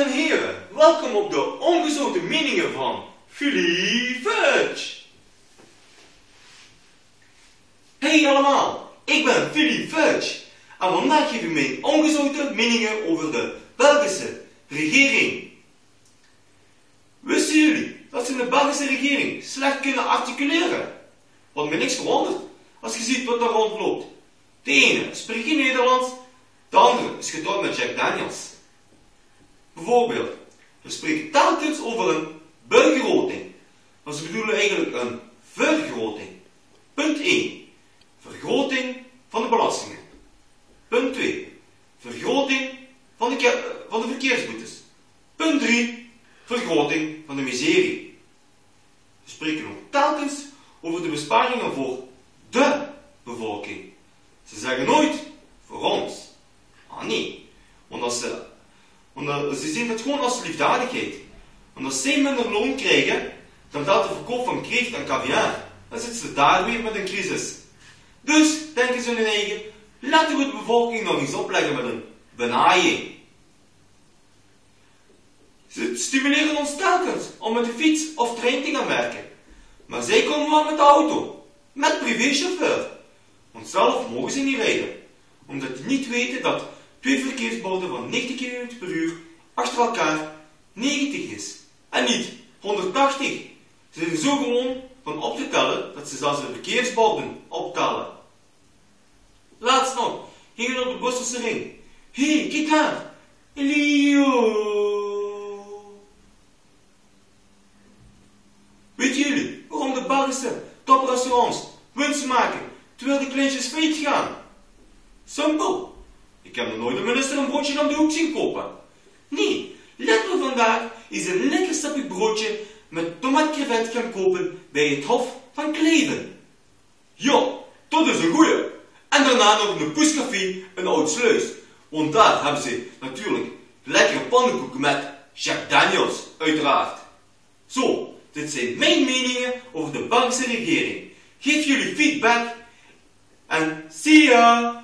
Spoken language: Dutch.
en heren, welkom op de ongezouten meningen van Philly Fudge. Hey allemaal, ik ben Philly Fudge en vandaag geef ik mijn ongezouten meningen over de Belgische regering. Wisten jullie dat ze in de Belgische regering slecht kunnen articuleren? Wat mij niks verwondert als je ziet wat daar rondloopt. De ene spreekt geen Nederlands, de andere is getrouwd met Jack Daniels. Bijvoorbeeld, we spreken telkens over een begroting, maar ze bedoelen eigenlijk een vergroting. Punt 1. Vergroting van de belastingen. Punt 2. Vergroting van de verkeersboetes. Punt 3. Vergroting van de miserie. We spreken ook telkens over de besparingen voor de bevolking. Ze zeggen nooit voor ons. Ah nee, want ze zien het gewoon als liefdadigheid. Want als zij minder loon krijgen, dan daalt de verkoop van kreeft en caviar. Dan zitten ze daar weer met een crisis. Dus denken ze in hun eigen, laten we de bevolking nog eens opleggen met een benaaiing. Ze stimuleren ons telkens om met de fiets of trein te gaan werken. Maar zij komen wel met de auto, met privéchauffeur. Want zelf mogen ze niet rijden, omdat ze niet weten dat 2 verkeersborden van 90 km per uur achter elkaar 90 is. En niet 180. Ze zijn zo gewoon van op te tellen dat ze zelfs de verkeersborden optellen. Laatst nog gingen we op de Brusselse ring. Hé, kijk daar! Elio! Weet jullie waarom de Belgische toprestaurants winst maken terwijl de kleintjes failliet gaan? Simpel. Ik heb nog nooit de minister een broodje om de hoek zien kopen. Nee, laten we vandaag eens een lekker sappig broodje met tomaatcrevet gaan kopen bij het Hof van Kleven. Ja, dat is een goeie. En daarna nog een poescafé in Oudsluis. Want daar hebben ze natuurlijk lekkere pannenkoeken met Jack Daniels, uiteraard. Zo, dit zijn mijn meningen over de Belgische regering. Geef jullie feedback en zie ya!